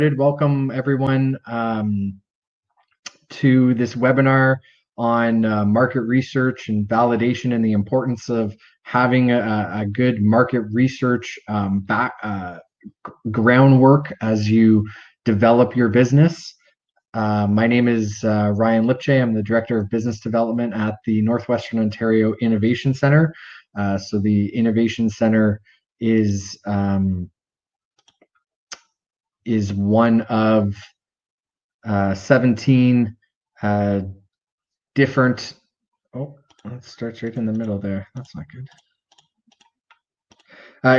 Welcome everyone to this webinar on market research and validation and the importance of having a good market research groundwork as you develop your business. My name is Ryan Lipcsei. I'm the Director of Business Development at the Northwestern Ontario Innovation Centre. So the Innovation Centre is one of 17 different, it starts right in the middle there. That's not good.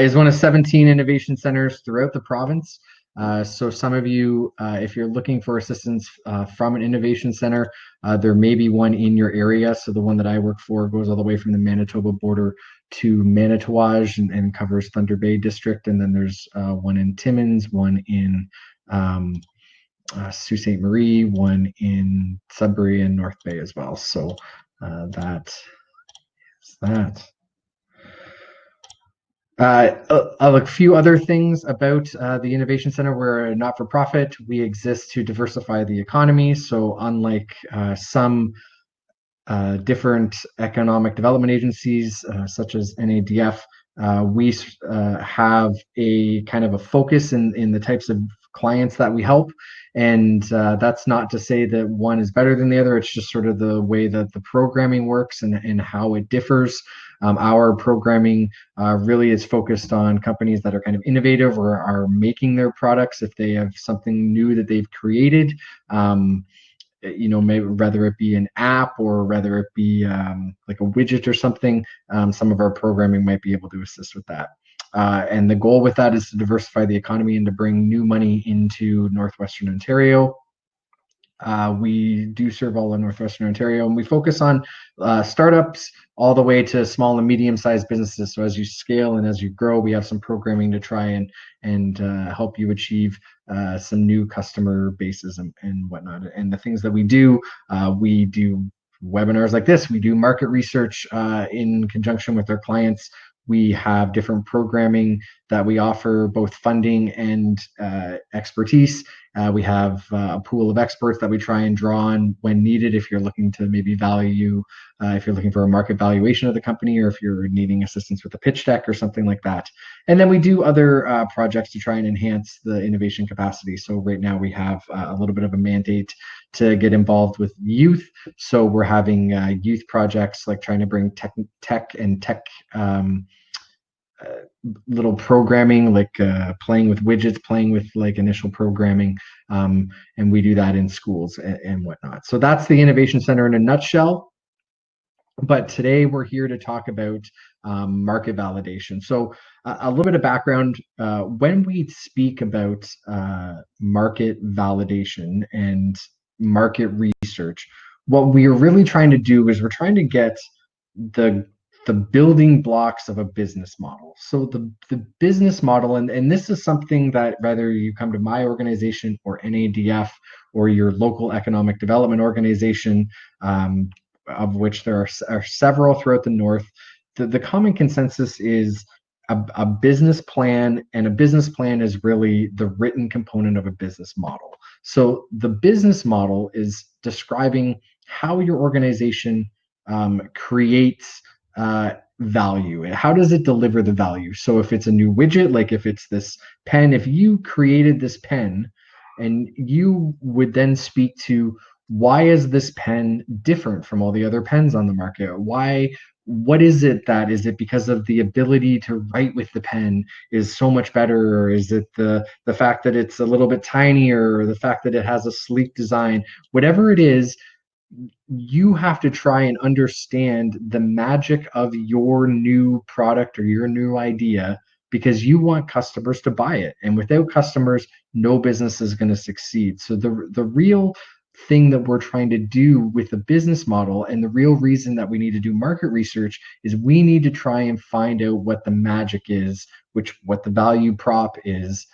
Is one of 17 innovation centers throughout the province. So some of you, if you're looking for assistance from an innovation center, there may be one in your area. So the one that I work for goes all the way from the Manitoba border to Manitouwadge and covers Thunder Bay District. And then there's one in Timmins, one in Sault Ste. Marie, one in Sudbury and North Bay as well. So that is that. A few other things about the Innovation Center. We're a not-for-profit. We exist to diversify the economy. So unlike some different economic development agencies, such as NADF, we have a kind of a focus in the types of clients that we help. And that's not to say that one is better than the other. It's just sort of the way that the programming works and how it differs. Our programming really is focused on companies that are kind of innovative or are making their products. If they have something new that they've created, maybe whether it be an app or whether it be like a widget or something, some of our programming might be able to assist with that. And the goal with that is to diversify the economy and to bring new money into Northwestern Ontario. We do serve all of Northwestern Ontario, and we focus on startups all the way to small and medium-sized businesses. So as you scale and as you grow, we have some programming to try and help you achieve some new customer bases and whatnot. And the things that we do webinars like this. We do market research in conjunction with our clients. We have different programming that we offer, both funding and expertise. We have a pool of experts that we try and draw on when needed if you're looking to maybe if you're looking for a market valuation of the company, or if you're needing assistance with a pitch deck or something like that. And then we do other projects to try and enhance the innovation capacity. So right now we have a little bit of a mandate to get involved with youth. So we're having youth projects, like trying to bring tech little programming, like playing with widgets, playing with like initial programming, and we do that in schools and whatnot. So that's the Innovation Center in a nutshell. But today we're here to talk about market validation. So a little bit of background. When we speak about market validation and market research, what we are really trying to do is we're trying to get the building blocks of a business model. So the business model, and this is something that whether you come to my organization or NADF or your local economic development organization, of which there are several throughout the North, the common consensus is a business plan, and a business plan is really the written component of a business model. So the business model is describing how your organization creates value. How does it deliver the value? So if it's a new widget, like if it's this pen, if you created this pen, and you would then speak to why is this pen different from all the other pens on the market? What is it that is it because of the ability to write with the pen is so much better, or is it the fact that it's a little bit tinier, or the fact that it has a sleek design? Whatever it is, you have to try and understand the magic of your new product or your new idea, because you want customers to buy it. And without customers, no business is going to succeed. So the real thing that we're trying to do with the business model, and the real reason that we need to do market research, is we need to try and find out what the magic is, what the value prop is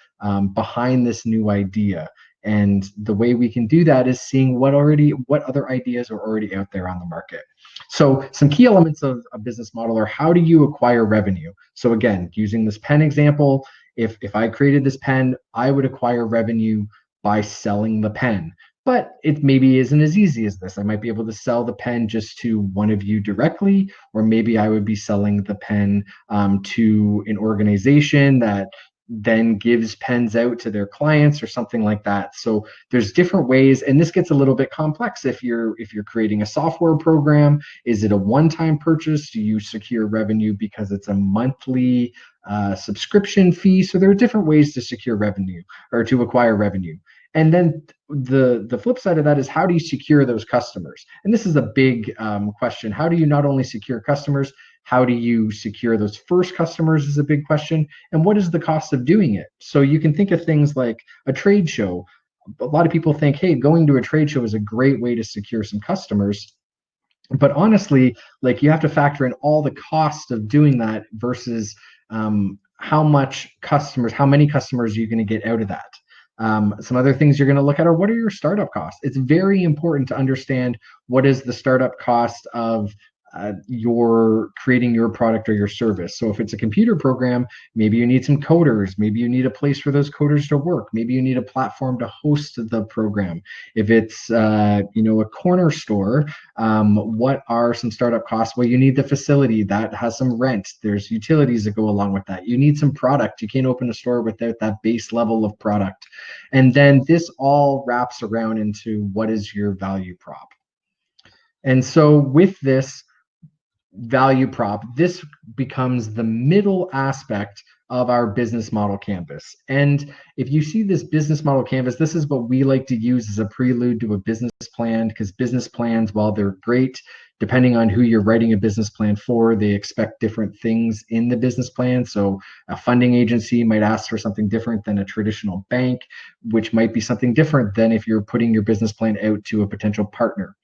behind this new idea. And the way we can do that is seeing what other ideas are already out there on the market. So some key elements of a business model are: how do you acquire revenue? So again, using this pen example, if I created this pen, I would acquire revenue by selling the pen. But it maybe isn't as easy as this. I might be able to sell the pen just to one of you directly, or maybe I would be selling the pen to an organization that then gives pens out to their clients or something like that. So there's different ways, and this gets a little bit complex. If you're creating a software program, is it a one-time purchase? Do you secure revenue because it's a monthly subscription fee? So there are different ways to secure revenue or to acquire revenue. And then the flip side of that is, how do you secure those customers? And this is a big question. How do you not only secure customers, how do you secure those first customers is a big question. And what is the cost of doing it? So you can think of things like a trade show. A lot of people think, hey, going to a trade show is a great way to secure some customers. But honestly, like, you have to factor in all the cost of doing that versus how many customers are you going to get out of that. Some other things you're going to look at are, what are your startup costs? It's very important to understand what is the startup cost of your creating your product or your service. So if it's a computer program, maybe you need some coders, maybe you need a place for those coders to work, maybe you need a platform to host the program. If it's a corner store, what are some startup costs? Well, you need the facility that has some rent. There's utilities that go along with that. You need some product. You can't open a store without that base level of product. And then this all wraps around into, what is your value prop? And so with this value prop, this becomes the middle aspect of our business model canvas. And if you see this business model canvas, this is what we like to use as a prelude to a business plan, because business plans, while they're great, depending on who you're writing a business plan for, they expect different things in the business plan. So a funding agency might ask for something different than a traditional bank, which might be something different than if you're putting your business plan out to a potential partner.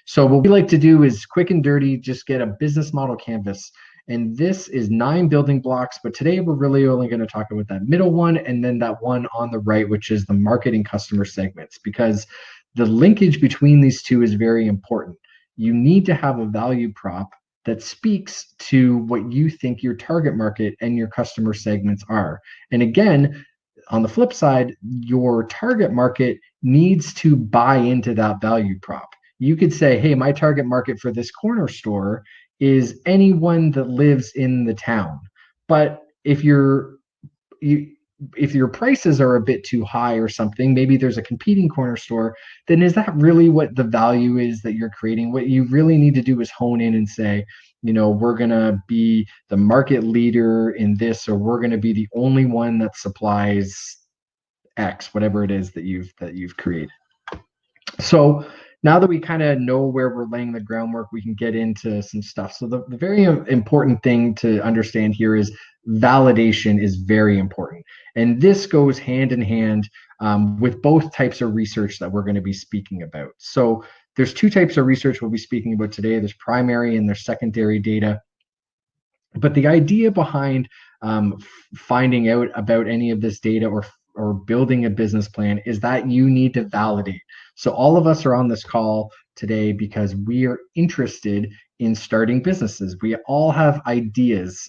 So what we like to do is, quick and dirty, just get a business model canvas. And this is 9 building blocks, but today we're really only going to talk about that middle one, and then that one on the right, which is the market and customer segments, because the linkage between these two is very important. You need to have a value prop that speaks to what you think your target market and your customer segments are. And again, on the flip side, your target market needs to buy into that value prop. You could say, hey, my target market for this corner store is anyone that lives in the town. But if your prices are a bit too high or something, maybe there's a competing corner store, then is that really what the value is that you're creating? What you really need to do is hone in and say, we're going to be the market leader in this, or we're going to be the only one that supplies X, whatever it is that you've created. So now that we kind of know where we're laying the groundwork, we can get into some stuff. So the very important thing to understand here is, validation is very important. And this goes hand in hand with both types of research that we're going to be speaking about. So there's 2 types of research we'll be speaking about today. There's primary and there's secondary data. But the idea behind finding out about any of this data or building a business plan is that you need to validate. So all of us are on this call today because we are interested in starting businesses. We all have ideas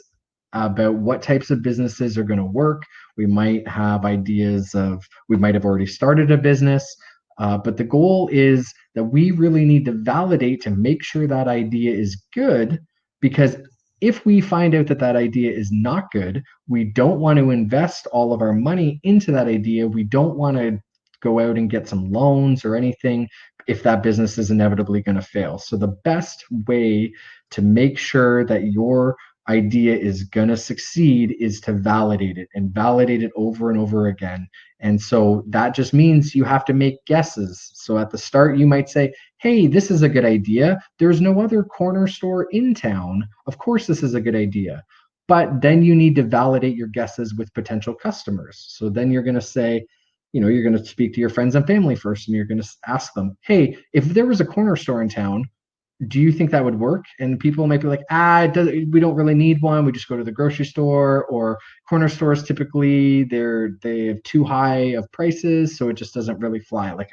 about what types of businesses are going to work. We might have ideas we might have already started a business, but the goal is that we really need to validate to make sure that idea is good, because if we find out that that idea is not good, we don't want to invest all of our money into that idea. We don't want to go out and get some loans or anything if that business is inevitably going to fail. So the best way to make sure that your idea is going to succeed is to validate it, and validate it over and over again. And so that just means you have to make guesses. So at the start, you might say, hey, this is a good idea. There's no other corner store in town. Of course, this is a good idea. But then you need to validate your guesses with potential customers. So then you're going to say, you're going to speak to your friends and family first, and you're going to ask them, hey, if there was a corner store in town, do you think that would work? And people might be like, we don't really need one. We just go to the grocery store, or corner stores, typically they have too high of prices, so it just doesn't really fly. Like,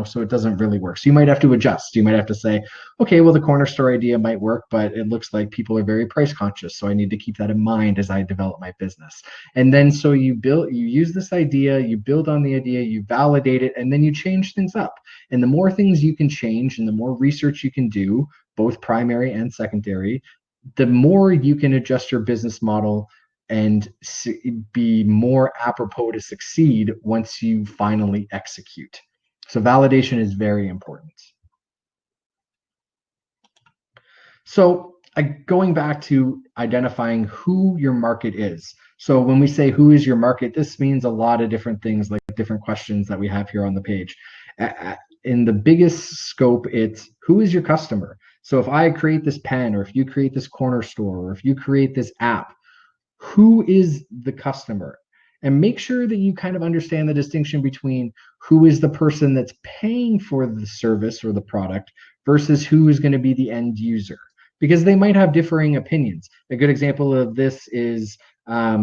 so it doesn't really work. So you might have to adjust. You might have to say, okay, well, the corner store idea might work, but it looks like people are very price conscious. So I need to keep that in mind as I develop my business. And then so you use this idea, you build on the idea, you validate it, and then you change things up. And the more things you can change and the more research you can do, both primary and secondary, the more you can adjust your business model and be more apropos to succeed once you finally execute. So validation is very important. So going back to identifying who your market is. So when we say who is your market, this means a lot of different things, like different questions that we have here on the page. In the biggest scope, it's who is your customer? So if I create this pen, or if you create this corner store, or if you create this app, who is the customer? And make sure that you kind of understand the distinction between who is the person that's paying for the service or the product versus who is going to be the end user, because they might have differing opinions. A good example of this is a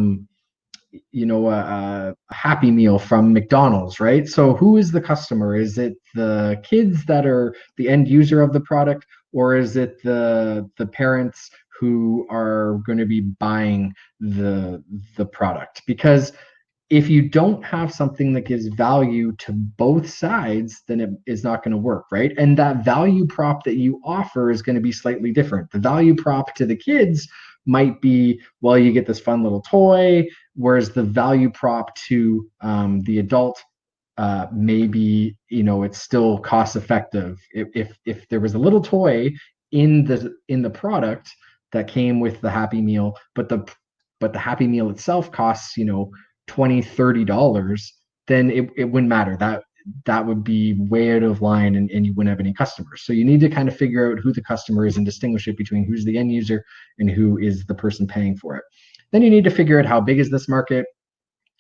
Happy Meal from McDonald's, right? So who is the customer? Is it the kids that are the end user of the product, or is it the parents who are going to be buying the product? Because if you don't have something that gives value to both sides, then it is not going to work, right? And that value prop that you offer is going to be slightly different. The value prop to the kids might be, well, you get this fun little toy, whereas the value prop to the adult maybe, it's still cost effective. If there was a little toy in the product that came with the Happy Meal, but the Happy Meal itself costs, $20-$30, then it wouldn't matter. That would be way out of line, and you wouldn't have any customers. So you need to kind of figure out who the customer is and distinguish it between who's the end user and who is the person paying for it. Then you need to figure out how big is this market,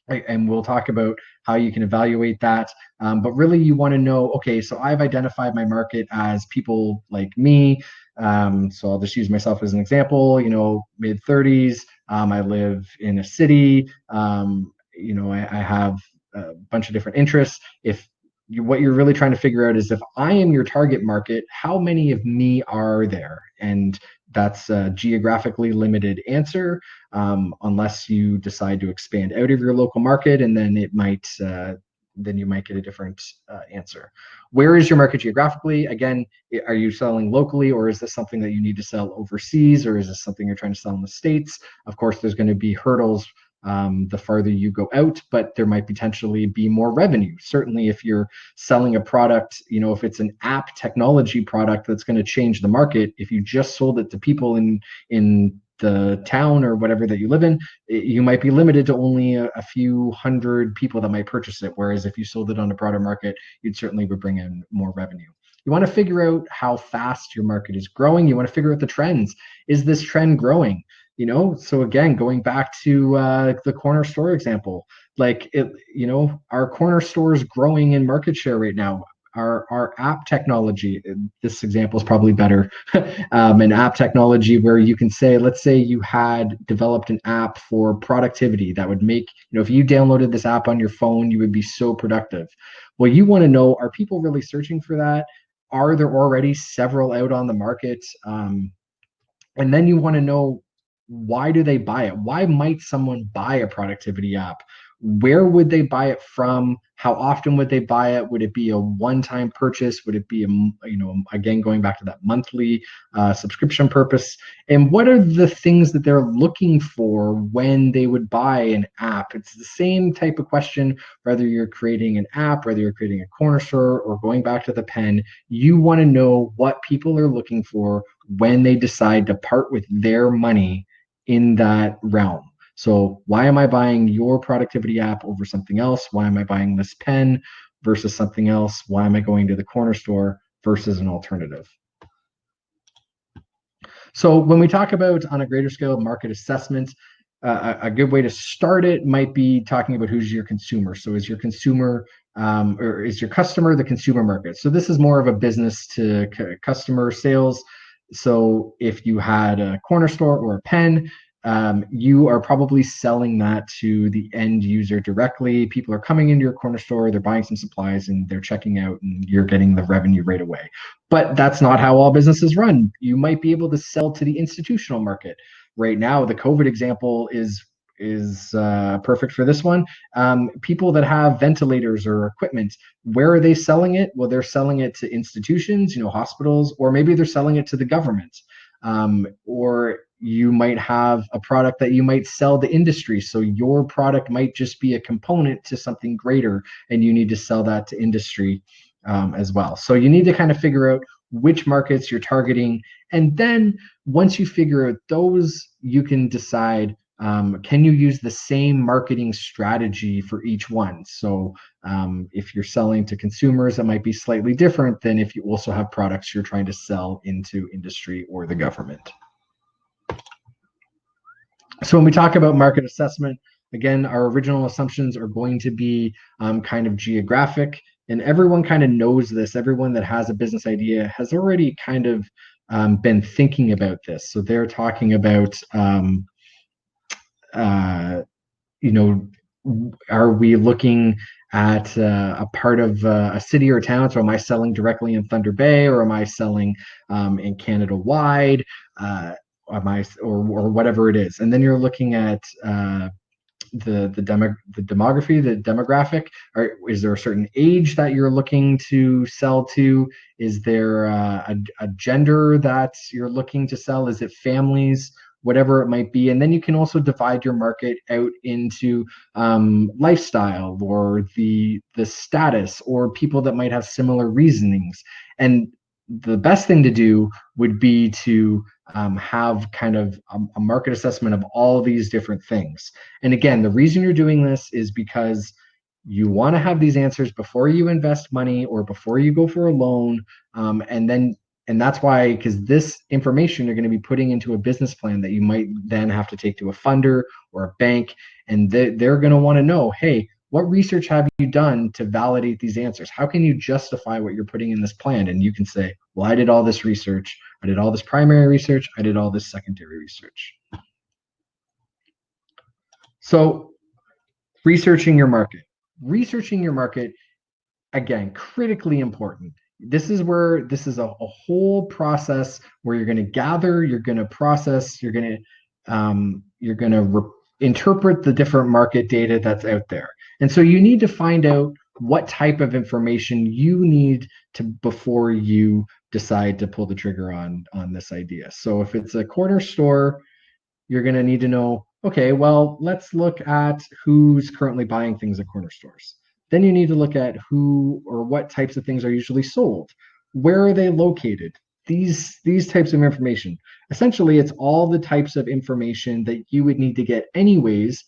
and we'll talk about how you can evaluate that. But really you want to know, okay, so I've identified my market as people like me. So I'll just use myself as an example, mid 30s. I live in a city. I have a bunch of different interests. What you're really trying to figure out is, if I am your target market, how many of me are there? And that's a geographically limited answer, unless you decide to expand out of your local market, and then you might get a different answer. Where is your market geographically? Again, are you selling locally, or is this something that you need to sell overseas, or is this something you're trying to sell in the States? Of course, there's going to be hurdles the farther you go out, but there might potentially be more revenue. Certainly if you're selling a product, if it's an app technology product that's going to change the market, if you just sold it to people in the town or whatever that you live in, you might be limited to only a few hundred people that might purchase it. Whereas if you sold it on a broader market, you'd certainly would bring in more revenue. You want to figure out how fast your market is growing. You want to figure out the trends. Is this trend growing? So again, going back to the corner store example, our corner store is growing in market share right now. Our app technology, this example is probably better, an app technology where you can say, let's say you had developed an app for productivity that would make, if you downloaded this app on your phone, you would be so productive. Well, you want to know, are people really searching for that? Are there already several out on the market? And then you want to know, why do they buy it? Why might someone buy a productivity app? Where would they buy it from? How often would they buy it? Would it be a one-time purchase? Would it be again, going back to that monthly subscription purpose? And what are the things that they're looking for when they would buy an app? It's the same type of question, whether you're creating an app, whether you're creating a corner store, or going back to the pen. You want to know what people are looking for when they decide to part with their money in that realm. So why am I buying your productivity app over something else? Why am I buying this pen versus something else? Why am I going to the corner store versus an alternative? So when we talk about, on a greater scale, market assessment, a good way to start it might be talking about who's your consumer. So is your consumer or is your customer the consumer market? So this is more of a business to customer sales. So if you had a corner store or a pen, you are probably selling that to the end user directly. People are coming into your corner store, they're buying some supplies and they're checking out, and you're getting the revenue right away. But that's not how all businesses run. You might be able to sell to the institutional market. Right now, the COVID example is perfect for this one. People that have ventilators or equipment, where are they selling it? Well, they're selling it to institutions, hospitals, or maybe they're selling it to the government. Or you might have a product that you might sell to industry. So your product might just be a component to something greater, and you need to sell that to industry as well. So you need to kind of figure out which markets you're targeting. And then once you figure out those, you can decide, can you use the same marketing strategy for each one? So if you're selling to consumers, that might be slightly different than if you also have products you're trying to sell into industry or the government. So when we talk about market assessment, again, our original assumptions are going to be kind of geographic, and everyone kind of knows this. Everyone that has a business idea has already kind of been thinking about this. So they're talking about, are we looking at a part of a city or town? So am I selling directly in Thunder Bay, or am I selling in Canada wide? Or whatever it is. And then you're looking at the demography, the demographic. Is there a certain age that you're looking to sell to? Is there a gender that you're looking to sell? Is it families? Whatever it might be. And then you can also divide your market out into lifestyle, or the status, or people that might have similar reasonings. And the best thing to do would be to have kind of a market assessment of all these different things. And again, the reason you're doing this is because you want to have these answers before you invest money or before you go for a loan. And that's why, because this information you're going to be putting into a business plan that you might then have to take to a funder or a bank. And they're going to want to know, hey, what research have you done to validate these answers? How can you justify what you're putting in this plan? And you can say, well, I did all this research. I did all this primary research. I did all this secondary research. So researching your market. Researching your market, again, critically important. This is a whole process where you're going to gather, you're going to process, you're going to interpret the different market data that's out there. And so you need to find out what type of information you need to before you decide to pull the trigger on this idea. So if it's a corner store, you're going to need to know, okay, well, let's look at who's currently buying things at corner stores. Then you need to look at who or what types of things are usually sold. Where are they located? These types of information. Essentially, it's all the types of information that you would need to get anyways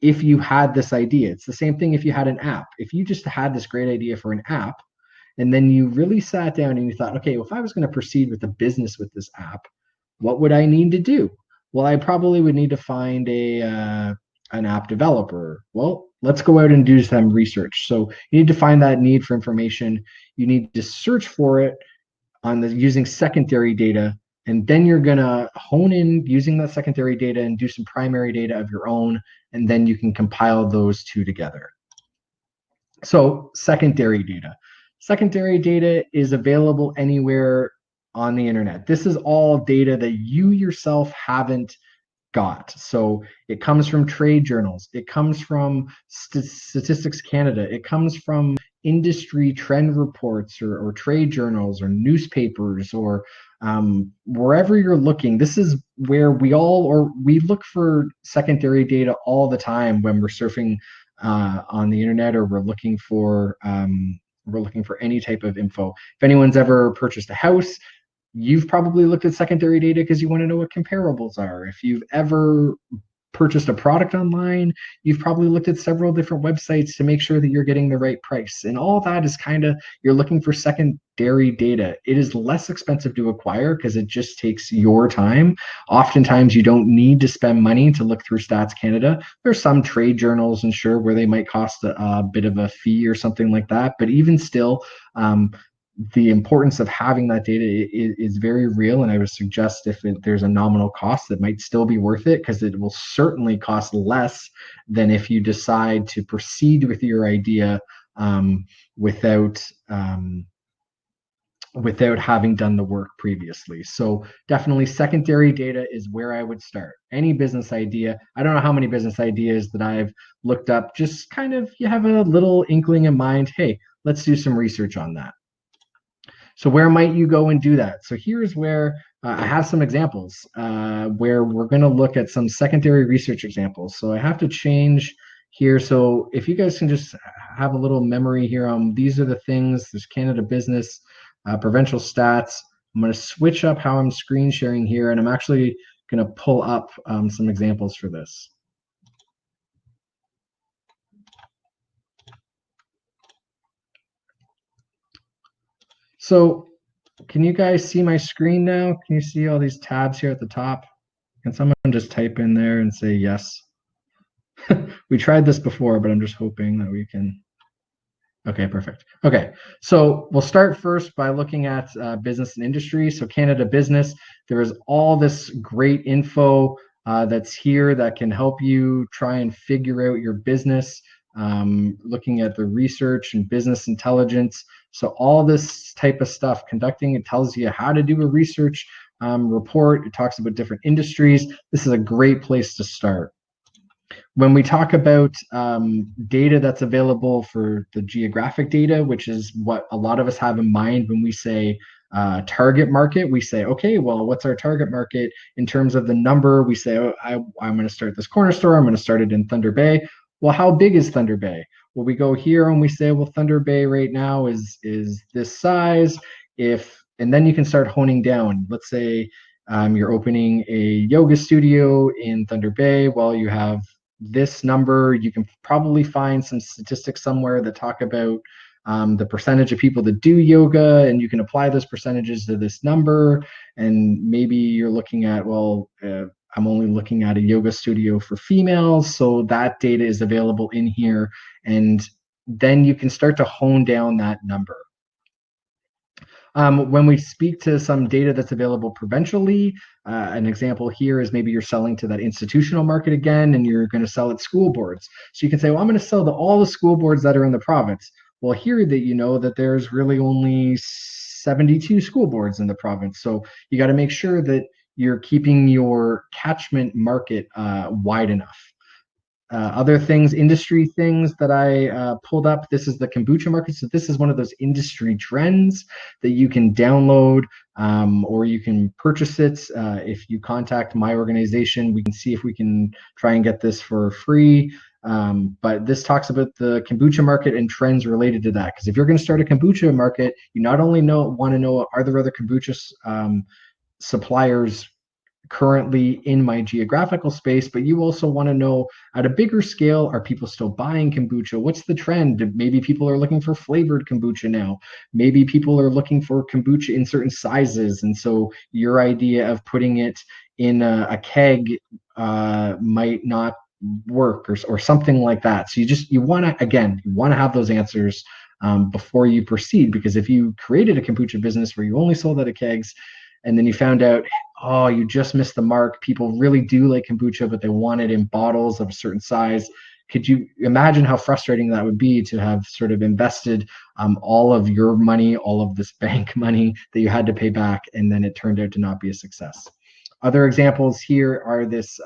if you had this idea. It's the same thing if you had an app. If you just had this great idea for an app, and then you really sat down and you thought, okay, well, if I was going to proceed with a business with this app, what would I need to do? Well, I probably would need to find an app developer. Well, let's go out and do some research. So you need to find that need for information. You need to search for it using secondary data, and then you're going to hone in using that secondary data and do some primary data of your own, and then you can compile those two together. So secondary data. Secondary data is available anywhere on the internet. This is all data that you yourself haven't got. So it comes from trade journals. It comes from Statistics Canada. It comes from industry trend reports or trade journals or newspapers or wherever you're looking. This is where we look for secondary data all the time when we're surfing on the internet, or we're looking for any type of info. If anyone's ever purchased a house, you've probably looked at secondary data because you want to know what comparables are. If you've ever purchased a product online, you've probably looked at several different websites to make sure that you're getting the right price. And all that is you're looking for secondary data. It is less expensive to acquire because it just takes your time. Oftentimes, you don't need to spend money to look through Stats Canada. There's some trade journals, and sure, where they might cost a bit of a fee or something like that. But even still, the importance of having that data is very real, and I would suggest if there's a nominal cost, that might still be worth it, because it will certainly cost less than if you decide to proceed with your idea without without having done the work previously. So definitely secondary data is where I would start. Any business idea, I don't know how many business ideas that I've looked up, just kind of you have a little inkling in mind, hey, let's do some research on that. So where might you go and do that? So here's where I have some examples where we're going to look at some secondary research examples. So I have to change here. So if you guys can just have a little memory here on these are the things, there's Canada Business, provincial stats. I'm going to switch up how I'm screen sharing here, and I'm actually going to pull up some examples for this. So can you guys see my screen now? Can you see all these tabs here at the top? Can someone just type in there and say yes? We tried this before, but I'm just hoping that we can. Okay, perfect. Okay, so we'll start first by looking at business and industry. So Canada Business, there is all this great info that's here that can help you try and figure out your business, looking at the research and business intelligence. So all this type of stuff, conducting, it tells you how to do a research report. It talks about different industries. This is a great place to start. When we talk about data that's available for the geographic data, which is what a lot of us have in mind when we say target market, we say, okay, well, what's our target market in terms of the number? We say, oh, I'm going to start this corner store. I'm going to start it in Thunder Bay. Well, how big is Thunder Bay? Well, we go here and we say, well, Thunder Bay right now is this size. And then you can start honing down. Let's say you're opening a yoga studio in Thunder Bay. Well, you have this number. You can probably find some statistics somewhere that talk about the percentage of people that do yoga, and you can apply those percentages to this number. And maybe you're looking at, well, I'm only looking at a yoga studio for females, so that data is available in here, and then you can start to hone down that number. When we speak to some data that's available provincially, an example here is maybe you're selling to that institutional market again, and you're going to sell at school boards. So you can say, well, I'm going to sell to all the school boards that are in the province. Well, here that you know that there's really only 72 school boards in the province. So you got to make sure that you're keeping your catchment market wide enough. Other things, industry things that I pulled up. This is the kombucha market. So this is one of those industry trends that you can download or you can purchase it. If you contact my organization, we can see if we can try and get this for free. But this talks about the kombucha market and trends related to that. Because if you're going to start a kombucha market, you not only want to know, are there other kombucha suppliers currently in my geographical space, but you also want to know at a bigger scale, are people still buying kombucha? What's the trend? Maybe people are looking for flavored kombucha now. Maybe people are looking for kombucha in certain sizes. And so your idea of putting it in a keg might not work, or something like that. So you want to have those answers before you proceed, because if you created a kombucha business where you only sold out of kegs, and then you found out, oh, you just missed the mark. People really do like kombucha, but they want it in bottles of a certain size. Could you imagine how frustrating that would be to have sort of invested all of your money, all of this bank money that you had to pay back, and then it turned out to not be a success? Other examples here are this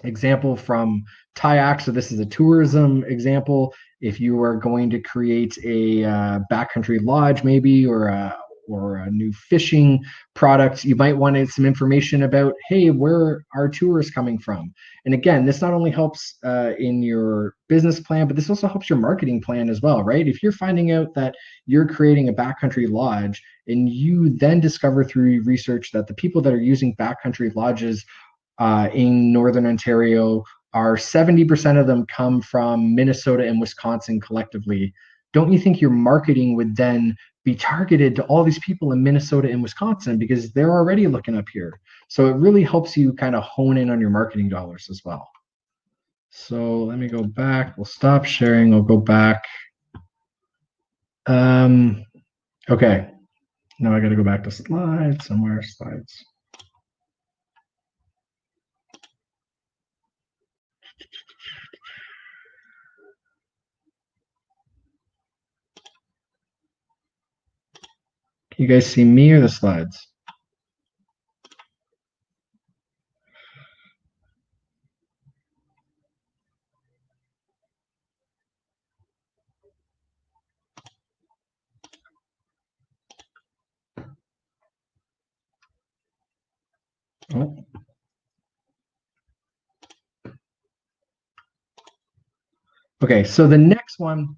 example from TIAC. So this is a tourism example. If you are going to create a backcountry lodge, maybe, or a new fishing product, you might want some information about, hey, where are tourists coming from? And again, this not only helps in your business plan, but this also helps your marketing plan as well, right? If you're finding out that you're creating a backcountry lodge, and you then discover through research that the people that are using backcountry lodges in Northern Ontario are 70% of them come from Minnesota and Wisconsin collectively, don't you think your marketing would then be targeted to all these people in Minnesota and Wisconsin, because they're already looking up here? So it really helps you kind of hone in on your marketing dollars as well. So let me go back. We'll stop sharing. I'll go back. Okay. Now I got to go back to slides somewhere. Slides. Can you guys see me or the slides? Oh. Okay, so the next one,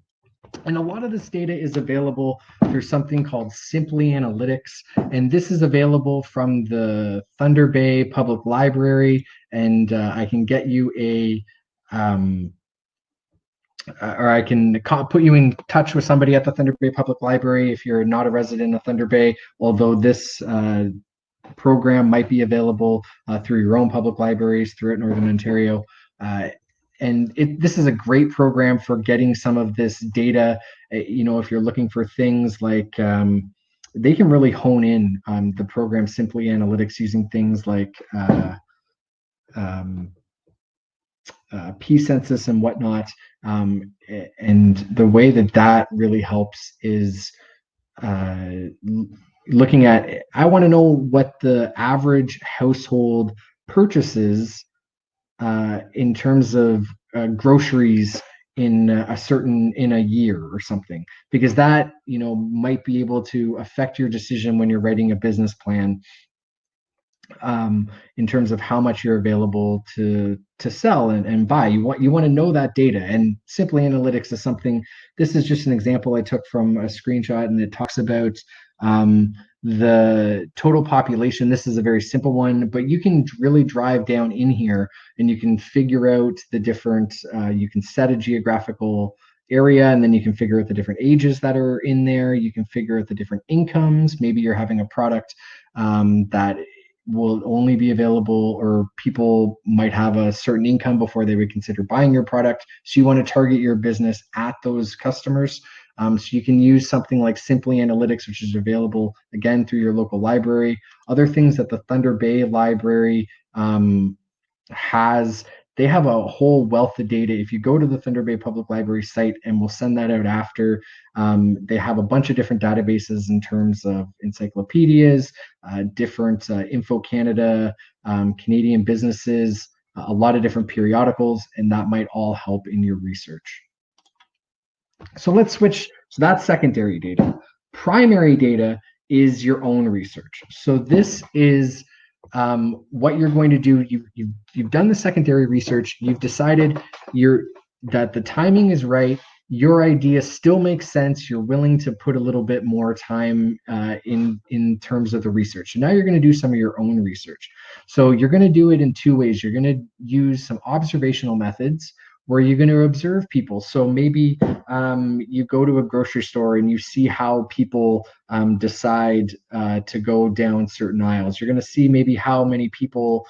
and a lot of this data is available through something called Simply Analytics. And this is available from the Thunder Bay Public Library. And I can get you or I can put you in touch with somebody at the Thunder Bay Public Library if you're not a resident of Thunder Bay, although this program might be available through your own public libraries throughout Northern Ontario. And this is a great program for getting some of this data. If you're looking for things like they can really hone in the program Simply Analytics using things like um, P census and whatnot. And the way that really helps is uh, looking at, I want to know what the average household purchases in terms of groceries in a year or something, because that might be able to affect your decision when you're writing a business plan, in terms of how much you're available to sell and buy. You want to know that data, and Simply Analytics is something. This is just an example I took from a screenshot, and it talks about the total population. This is a very simple one, but you can really drive down in here and you can figure out the different. You can set a geographical area, and then you can figure out the different ages that are in there. You can figure out the different incomes. Maybe you're having a product that will only be available, or people might have a certain income before they would consider buying your product. So you want to target your business at those customers. So you can use something like Simply Analytics, which is available again through your local library. Other things that the Thunder Bay Library has, they have a whole wealth of data. If you go to the Thunder Bay Public Library site, and we'll send that out after, they have a bunch of different databases in terms of encyclopedias, different Info Canada, Canadian businesses, a lot of different periodicals, and that might all help in your research. So let's switch. So that's secondary data. Primary data is your own research. So this is what you're going to do. You've done the secondary research. You've decided that the timing is right. Your idea still makes sense. You're willing to put a little bit more time in terms of the research. So now you're going to do some of your own research. So you're going to do it in two ways. You're going to use some observational methods where you're going to observe people. So maybe you go to a grocery store and you see how people decide to go down certain aisles. You're going to see maybe how many people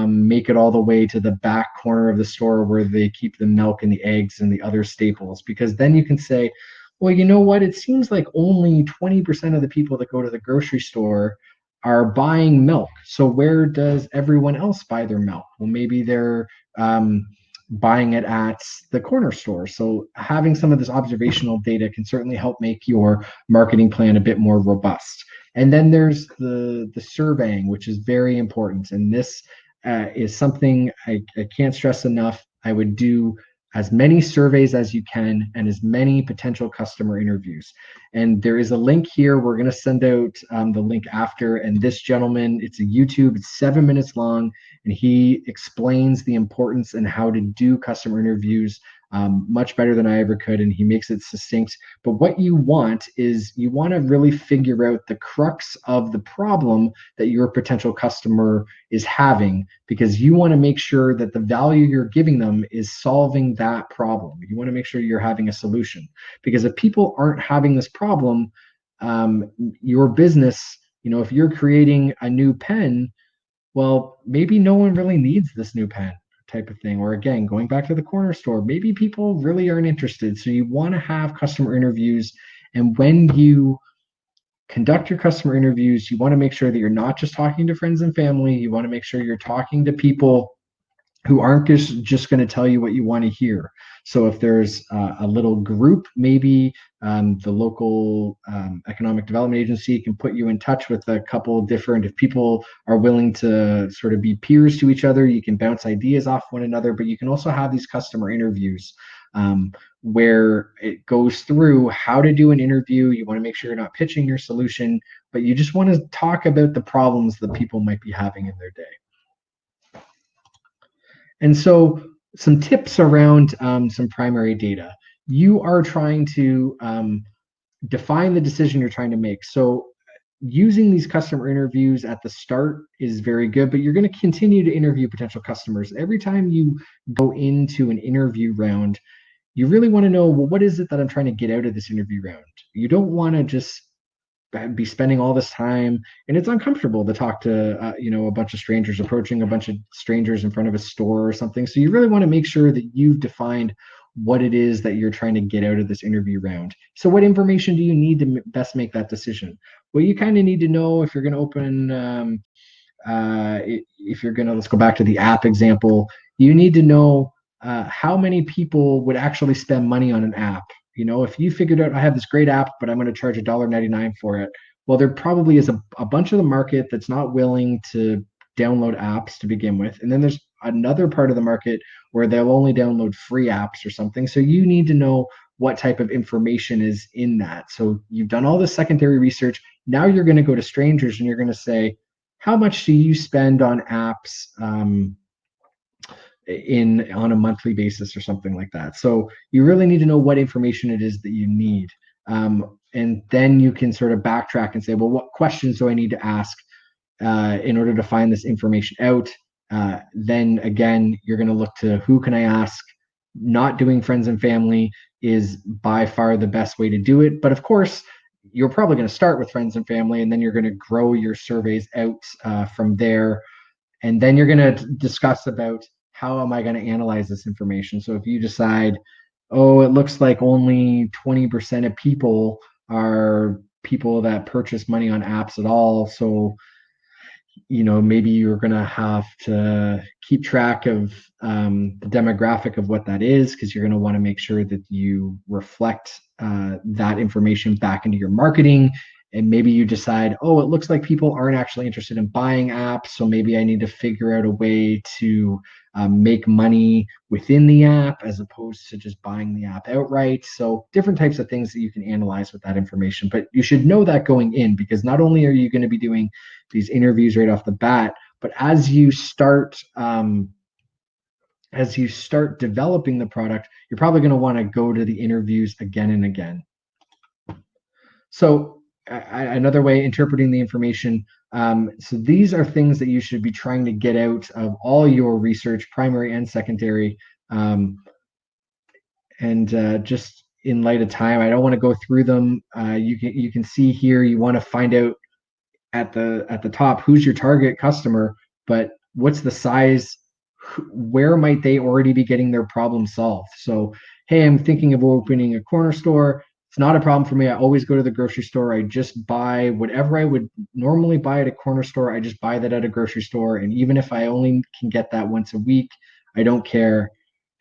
make it all the way to the back corner of the store where they keep the milk and the eggs and the other staples, because then you can say, well, you know what? It seems like only 20% of the people that go to the grocery store are buying milk. So where does everyone else buy their milk? Well, maybe they're buying it at the corner store. So having some of this observational data can certainly help make your marketing plan a bit more robust. And then there's the surveying, which is very important. And this is something I can't stress enough. I would do as many surveys as you can and as many potential customer interviews. And there is a link here. We're going to send out the link after. And this gentleman, it's a YouTube, it's 7 minutes long, and he explains the importance and how to do customer interviews much better than I ever could. And he makes it succinct. But what you want is you want to really figure out the crux of the problem that your potential customer is having, because you want to make sure that the value you're giving them is solving that problem. You want to make sure you're having a solution, because if people aren't having this problem, your business, if you're creating a new pen, well, maybe no one really needs this new pen type of thing. Or again, going back to the corner store, maybe people really aren't interested. So you want to have customer interviews. And when you conduct your customer interviews. You want to make sure that you're not just talking to friends and family. You want to make sure you're talking to people who aren't just going to tell you what you want to hear. So if there's a little group, maybe the local economic development agency can put you in touch with a couple different, if people are willing to sort of be peers to each other, you can bounce ideas off one another, but you can also have these customer interviews where it goes through how to do an interview. You want to make sure you're not pitching your solution, but you just want to talk about the problems that people might be having in their day. And so some tips around some primary data. You are trying to define the decision you're trying to make. So using these customer interviews at the start is very good, but you're going to continue to interview potential customers. Every time you go into an interview round, you really want to know, well, what is it that I'm trying to get out of this interview round? You don't want to just be spending all this time, and it's uncomfortable to talk to a bunch of strangers, approaching a bunch of strangers in front of a store or something. So you really want to make sure that you've defined what it is that you're trying to get out of this interview round. So what information do you need to best make that decision? Well, you kind of need to know if you're going to open if you're going to, let's go back to the app example, you need to know how many people would actually spend money on an app. If you figured out I have this great app, but I'm going to charge $1.99 for it, well, there probably is a bunch of the market that's not willing to download apps to begin with. And then there's another part of the market where they'll only download free apps or something. So you need to know what type of information is in that. So you've done all this secondary research. Now you're going to go to strangers and you're going to say, how much do you spend on apps on a monthly basis or something like that? So you really need to know what information it is that you need. And then you can sort of backtrack and say, well, what questions do I need to ask in order to find this information out? Then again, you're going to look to who can I ask? Not doing friends and family is by far the best way to do it. But of course, you're probably going to start with friends and family, and then you're going to grow your surveys out from there. And then you're going to discuss about how am I going to analyze this information. So if you decide, oh, it looks like only 20% of people are people that purchase money on apps at all. So, maybe you're going to have to keep track of the demographic of what that is, because you're going to want to make sure that you reflect that information back into your marketing. And maybe you decide, oh, it looks like people aren't actually interested in buying apps, so maybe I need to figure out a way to make money within the app as opposed to just buying the app outright. So different types of things that you can analyze with that information. But you should know that going in, because not only are you going to be doing these interviews right off the bat, but as you start developing the product, you're probably going to want to go to the interviews again and again. So another way, interpreting the information. So these are things that you should be trying to get out of all your research, primary and secondary. Just in light of time, I don't want to go through them. You can see here, you want to find out at the top who's your target customer, but what's the size? Where might they already be getting their problem solved? So, hey, I'm thinking of opening a corner store. It's not a problem for me. I always go to the grocery store. I just buy whatever I would normally buy at a corner store. I just buy that at a grocery store. And even if I only can get that once a week, I don't care.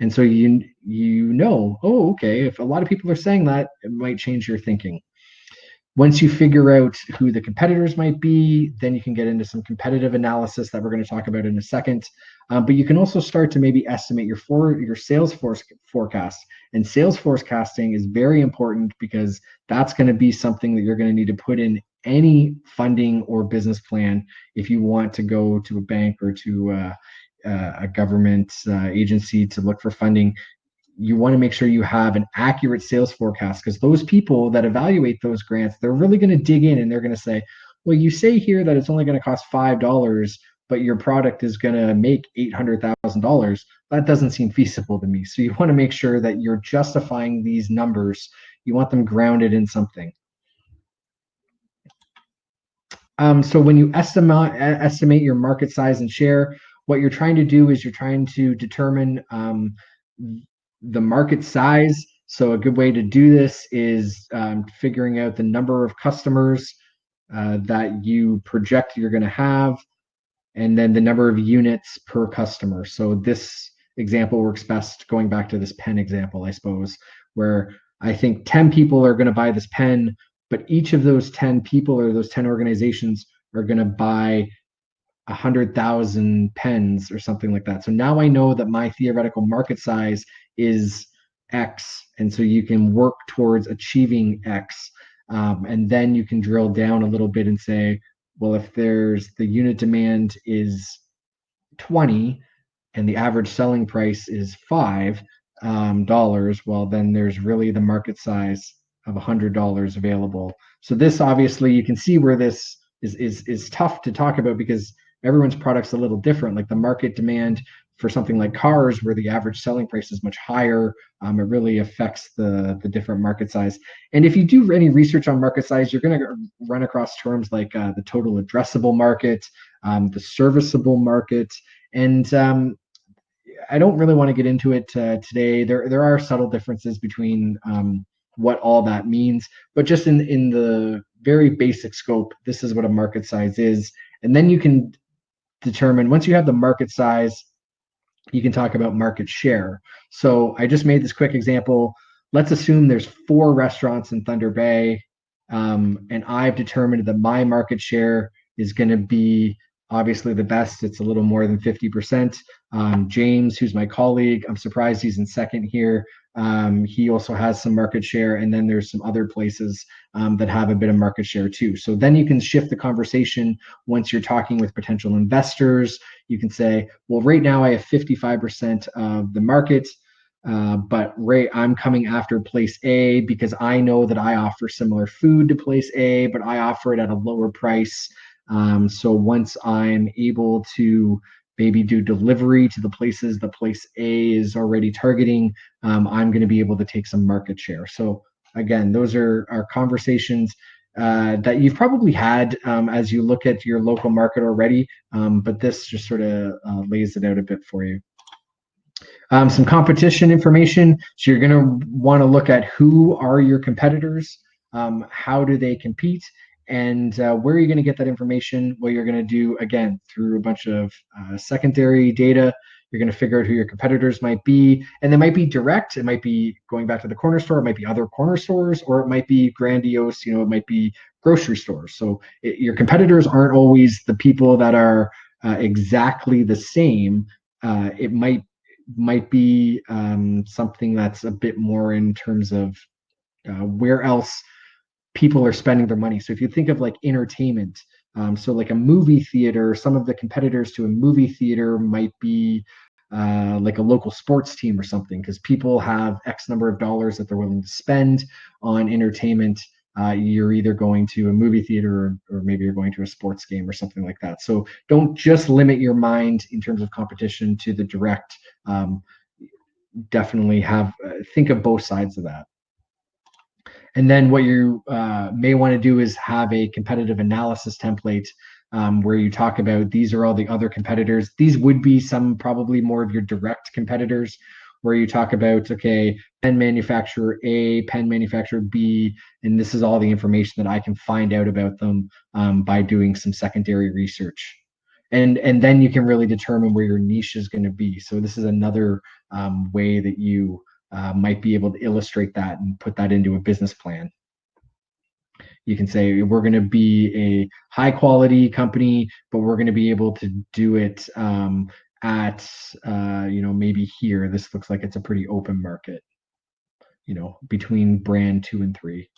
And so oh, okay, if a lot of people are saying that, it might change your thinking. Once you figure out who the competitors might be, then you can get into some competitive analysis that we're going to talk about in a second. But you can also start to maybe estimate your sales force forecast. And sales forecasting is very important, because that's going to be something that you're going to need to put in any funding or business plan if you want to go to a bank or to a government agency to look for funding. You want to make sure you have an accurate sales forecast, because those people that evaluate those grants, they're really going to dig in and they're going to say, well, you say here that it's only going to cost $5, but your product is going to make $800,000. That doesn't seem feasible to me. So you want to make sure that you're justifying these numbers. You want them grounded in something. So when you estimate your market size and share, what you're trying to do is you're trying to determine the market size. So a good way to do this is figuring out the number of customers that you project you're going to have, and then the number of units per customer. So this example works best going back to this pen example, I suppose, where I think 10 people are going to buy this pen, but each of those 10 people or those 10 organizations are going to buy 100,000 pens or something like that. So now I know that my theoretical market size is X. And so you can work towards achieving X. And then you can drill down a little bit and say, well, if there's the unit demand is 20 and the average selling price is $5, well, then there's really the market size of $100 available. So this obviously you can see where this is tough to talk about because everyone's product's a little different. Like the market demand for something like cars, where the average selling price is much higher, it really affects the different market size. And if you do any research on market size, you're going to run across terms like the total addressable market, the serviceable market, and I don't really want to get into it today. There are subtle differences between what all that means, but just in the very basic scope, this is what a market size is, and then you can determine once you have the market size, you can talk about market share. So I just made this quick example. Let's assume there's 4 restaurants in Thunder Bay, and I've determined that my market share is going to be obviously the best. It's a little more than 50%. James, who's my colleague, I'm surprised he's in second here. He also has some market share, and then there's some other places that have a bit of market share too. So then you can shift the conversation once you're talking with potential investors. You can say, well, right now I have 55% of the market, but Ray, I'm coming after place A because I know that I offer similar food to place A, but I offer it at a lower price. So once I'm able to maybe do delivery to the places the place A is already targeting, I'm going to be able to take some market share. So again, those are conversations that you've probably had as you look at your local market already, but this just sort of lays it out a bit for you. Some competition information. So you're going to want to look at who are your competitors, how do they compete, and where are you going to get that information? Well, you're going to do, again, through a bunch of secondary data. You're going to figure out who your competitors might be, and they might be direct. It might be going back to the corner store. It might be other corner stores, or it might be grandiose. It might be grocery stores. So your competitors aren't always the people that are exactly the same. It might be something that's a bit more in terms of where else people are spending their money. So if you think of like entertainment, so like a movie theater, some of the competitors to a movie theater might be like a local sports team or something, because people have X number of dollars that they're willing to spend on entertainment. You're either going to a movie theater or maybe you're going to a sports game or something like that. So don't just limit your mind in terms of competition to the direct. Definitely think of both sides of that. And then what you may want to do is have a competitive analysis template where you talk about these are all the other competitors. These would be some probably more of your direct competitors, where you talk about, okay, pen manufacturer A, pen manufacturer B, and this is all the information that I can find out about them by doing some secondary research. And then you can really determine where your niche is going to be. So this is another way that you might be able to illustrate that and put that into a business plan. You can say we're going to be a high quality company, but we're going to be able to do it at maybe here. This looks like it's a pretty open market, between brand 2 and 3.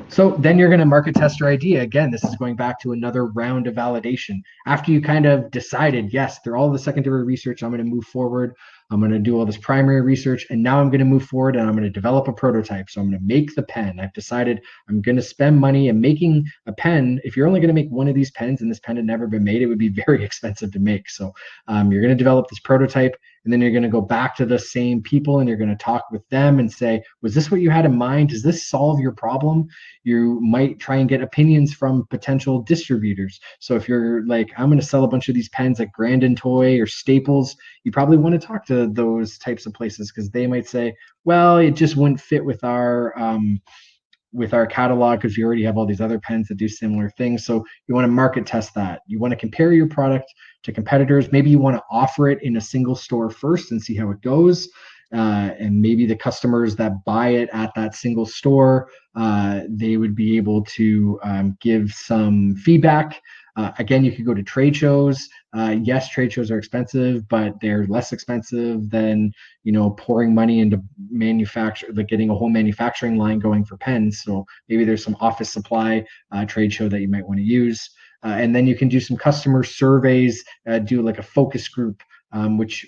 So then you're going to market test your idea. Again, this is going back to another round of validation. After you kind of decided, yes, they're all the secondary research, I'm going to move forward. I'm going to do all this primary research, and now I'm going to move forward and I'm going to develop a prototype. So I'm going to make the pen. I've decided I'm going to spend money in making a pen. If you're only going to make one of these pens and this pen had never been made, it would be very expensive to make. So you're going to develop this prototype, and then you're going to go back to the same people and you're going to talk with them and say, was this what you had in mind? Does this solve your problem? You might try and get opinions from potential distributors. So if you're like, I'm going to sell a bunch of these pens at Grandin Toy or Staples, you probably want to talk to those types of places, because they might say, well, it just wouldn't fit with our with our catalog because we already have all these other pens that do similar things. So you want to market test that. You want to compare your product to competitors. Maybe you want to offer it in a single store first and see how it goes. And maybe the customers that buy it at that single store, they would be able to give some feedback. Again, you could go to trade shows. Yes, trade shows are expensive, but they're less expensive than pouring money into like getting a whole manufacturing line going for pens. So maybe there's some office supply trade show that you might want to use. And then you can do some customer surveys, do like a focus group, which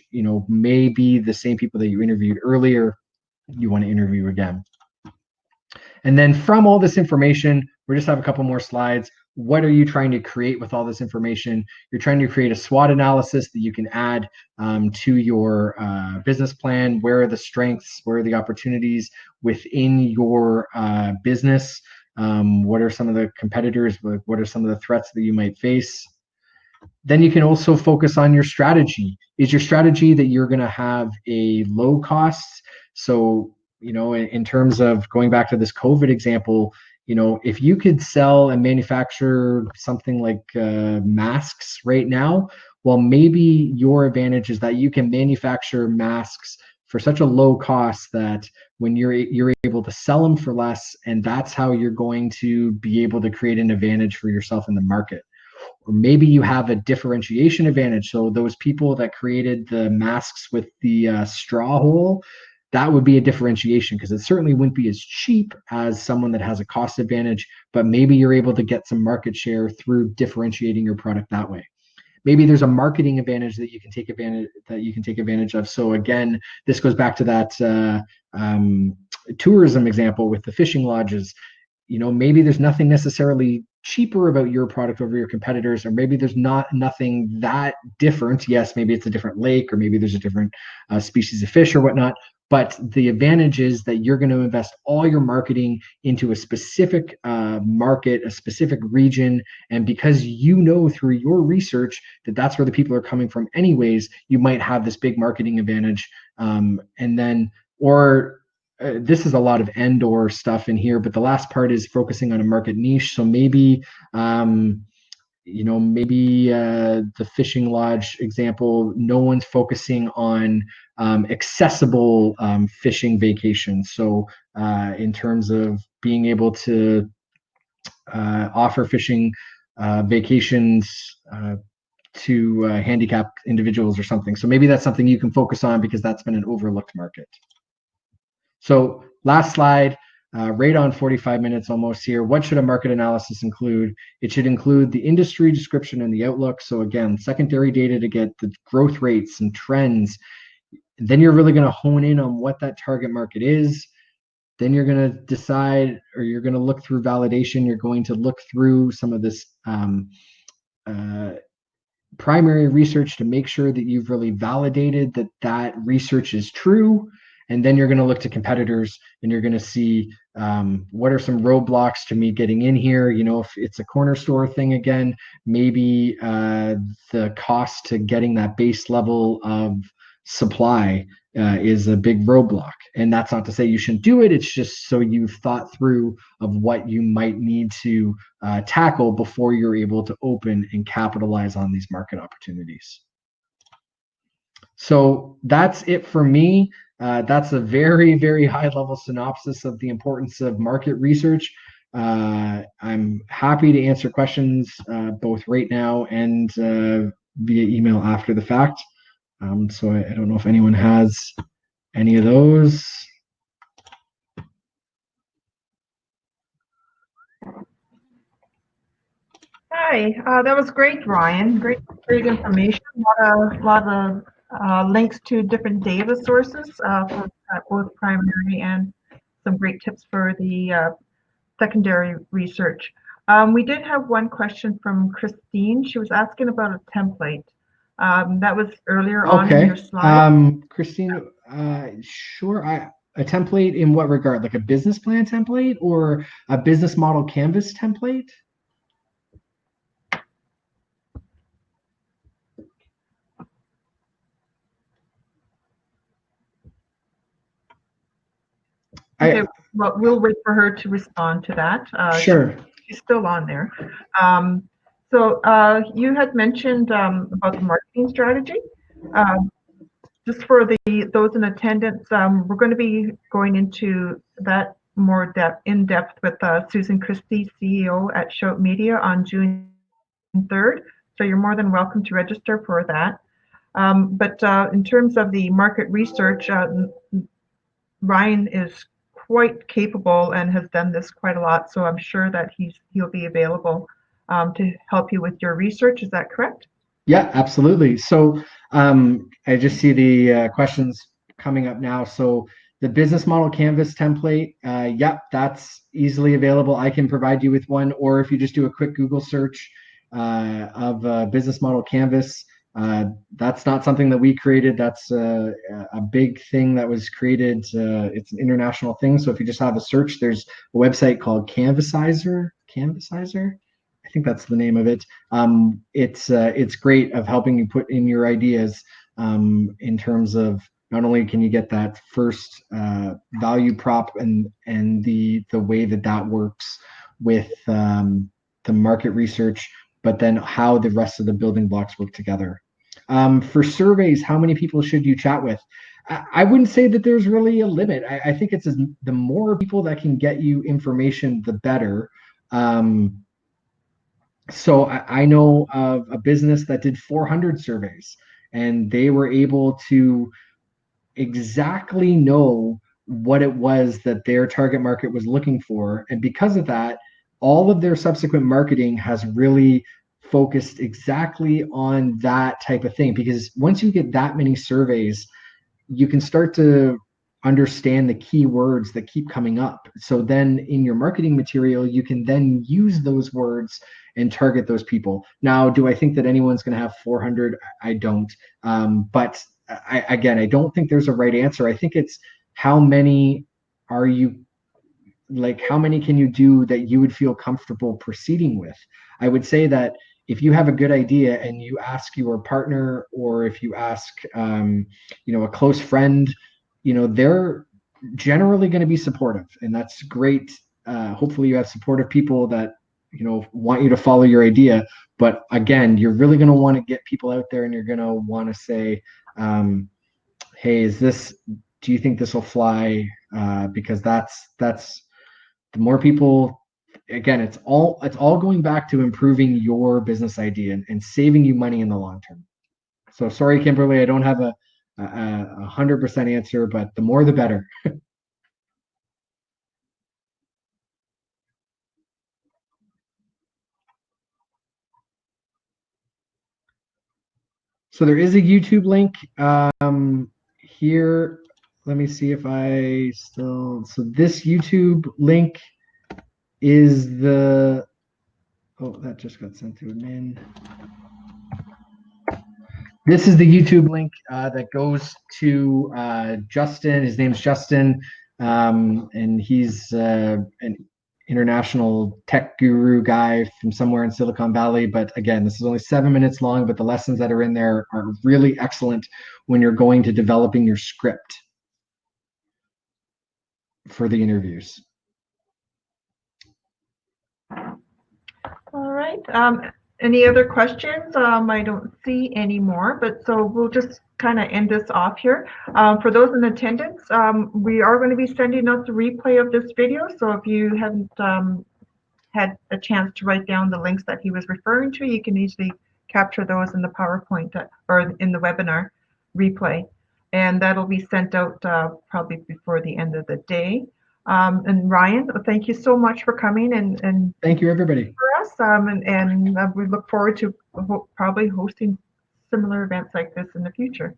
may be the same people that you interviewed earlier, you want to interview again. And then from all this information, we just have a couple more slides. What are you trying to create with all this information? You're trying to create a SWOT analysis that you can add to your business plan. Where are the strengths? Where are the opportunities within your business? What are some of the competitors? What are some of the threats that you might face? Then you can also focus on your strategy. Is your strategy that you're going to have a low cost? So, in terms of going back to this COVID example, if you could sell and manufacture something like masks right now, well, maybe your advantage is that you can manufacture masks for such a low cost that when you're able to sell them for less, and that's how you're going to be able to create an advantage for yourself in the market. Or maybe you have a differentiation advantage. So those people that created the masks with the straw hole, that would be a differentiation because it certainly wouldn't be as cheap as someone that has a cost advantage, but maybe you're able to get some market share through differentiating your product that way. Maybe there's a marketing advantage that you can take advantage of. So again, this goes back to that tourism example with the fishing lodges. Maybe there's nothing necessarily cheaper about your product over your competitors, or maybe there's nothing that different. Yes, maybe it's a different lake, or maybe there's a different species of fish or whatnot. But the advantage is that you're going to invest all your marketing into a specific market, a specific region. And because through your research that that's where the people are coming from anyways, you might have this big marketing advantage. This is a lot of and/or stuff in here, but the last part is focusing on a market niche. So maybe the fishing lodge example, no one's focusing on accessible fishing vacations. So in terms of being able to offer fishing vacations to handicapped individuals or something. So maybe that's something you can focus on because that's been an overlooked market. So last slide, right on 45 minutes almost here. What should a market analysis include? It should include the industry description and the outlook. So again, secondary data to get the growth rates and trends. Then you're really going to hone in on what that target market is. Then you're going to decide, or you're going to look through validation. You're going to look through some of this primary research to make sure that you've really validated that research is true. And then you're going to look to competitors and you're going to see what are some roadblocks to me getting in here. If it's a corner store thing again, maybe the cost to getting that base level of supply is a big roadblock. And that's not to say you shouldn't do it. It's just so you've thought through of what you might need to tackle before you're able to open and capitalize on these market opportunities. So that's it for me. That's a very, very high level synopsis of the importance of market research. I'm happy to answer questions both right now and via email after the fact. So I don't know if anyone has any of those. Hi, that was great, Ryan. Great information. A lot of links to different data sources for both primary and some great tips for the secondary research. We did have one question from Christine. She was asking about a template. That was earlier on in your slide. Christine, sure. A template in what regard? Like a business plan template or a business model canvas template? well, we'll wait for her to respond to that. Sure. She's still on there. So you had mentioned about the marketing strategy. Um, just for those in attendance, we're going to be going into that more in depth with Susan Christie, CEO at Shout Media, on June 3rd. So you're more than welcome to register for that. But in terms of the market research, Ryan is quite capable and has done this quite a lot. So I'm sure that he'll be available to help you with your research. Is that correct? Yeah, absolutely. So I just see the questions coming up now. So the business model canvas template, yep, that's easily available. I can provide you with one, or if you just do a quick Google search of business model canvas, that's not something that we created. That's a big thing that was created. It's an international thing. So if you just have a search, there's a website called Canvasizer. I think that's the name of it. It's great of helping you put in your ideas in terms of not only can you get that first value prop and the way that works with the market research, but then how the rest of the building blocks work together. For surveys, how many people should you chat with? I wouldn't say that there's really a limit. I think it's the more people that can get you information, the better. So I know of a business that did 400 surveys, and they were able to exactly know what it was that their target market was looking for. And because of that, all of their subsequent marketing has really focused exactly on that type of thing. Because once you get that many surveys, you can start to understand the keywords that keep coming up. So then in your marketing material, you can then use those words and target those people. Now, do I think that anyone's going to have 400? I don't. But I don't think there's a right answer. I think it's how many are you, like, how many can you do that you would feel comfortable proceeding with? I would say that if you have a good idea and you ask your partner, or if you ask a close friend, they're generally going to be supportive, and that's great. Hopefully you have supportive people that want you to follow your idea. But again, you're really going to want to get people out there, and you're going to want to say, hey, do you think this will fly? Because that's the more people, again, it's all going back to improving your business idea and saving you money in the long term. So sorry, Kimberly, I don't have a 100% answer, but the more the better. So there is a YouTube link here. Let me see if I still. So this YouTube link is the. Oh, that just got sent to admin. This is the YouTube link that goes to Justin. His name's Justin, and he's an international tech guru guy from somewhere in Silicon Valley. But again, this is only 7 minutes long, but the lessons that are in there are really excellent when you're going to developing your script for the interviews. All right. Any other questions? I don't see any more, but so we'll just kind of end this off here. For those in attendance, we are going to be sending out the replay of this video. So if you haven't had a chance to write down the links that he was referring to, you can easily capture those in the PowerPoint or in the webinar replay. And that'll be sent out probably before the end of the day. And Ryan, thank you so much for coming and thank you, everybody. For us, and we look forward to probably hosting similar events like this in the future.